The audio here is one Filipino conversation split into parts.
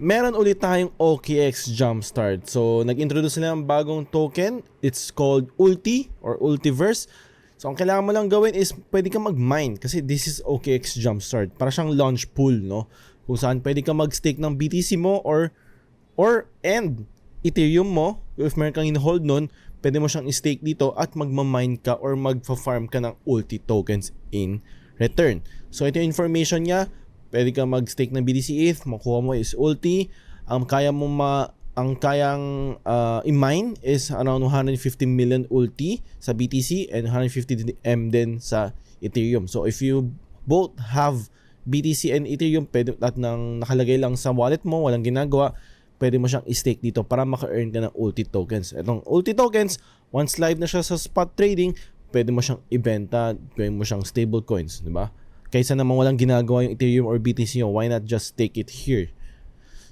meron ulit tayong OKX Jumpstart. So, nag-introduce sila ng bagong token. It's called Ulti or Ultiverse. So, ang kailangan mo lang gawin is pwede ka mag-mine kasi this is OKX Jumpstart. Para siyang launch pool, no? Kung saan pwede ka mag-stake ng BTC mo or and Ethereum mo. If meron kang in-hold nun, pwede mo siyang i-stake dito at magma-mine ka or magfa-farm ka ng Ulti tokens in return. So, ito yung information niya. Pwede ka mag-stake ng BTC ETH, makuha mo is Ulti. Ang kayang i-mine is around 150 million Ulti sa BTC and 150 M din sa Ethereum. So if you both have BTC and Ethereum, pwede at nang nakalagay lang sa wallet mo, walang ginagawa, pwede mo siyang i-stake dito para maka-earn ka ng Ulti tokens. Itong Ulti tokens, once live na siya sa spot trading, pwede mo siyang ibenta, gawin mo siyang stable coins, di ba? Kaysa naman walang ginagawa yung Ethereum or BTC nyo, why not just stake it here?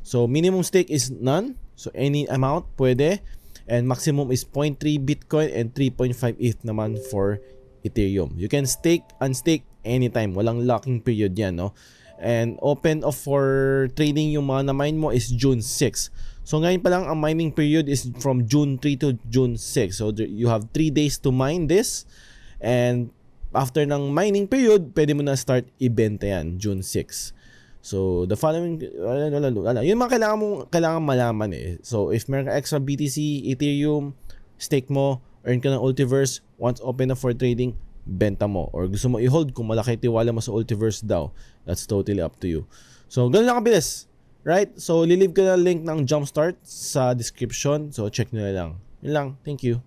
So, minimum stake is none. So, any amount pwede. And maximum is 0.3 Bitcoin and 3.5 ETH naman for Ethereum. You can stake, unstake anytime. Walang locking period yan, no? And open for trading yung mga na-mine mo is June 6. So, ngayon pa lang, ang mining period is from June 3 to June 6. So, you have 3 days to mine this. And after ng mining period, pwede mo na start ibenta yan, June 6. So, the following, yun mga kailangan malaman eh. So, if meron ka extra BTC, Ethereum, stake mo, earn ka ng Ultiverse, once open na for trading, benta mo. Or gusto mo i-hold kung malaki tiwala mo sa Ultiverse daw, that's totally up to you. So, ganun lang kabilis. Right? So, lilive ka na link ng Jumpstart sa description. So, check nyo na lang. Yun lang. Thank you.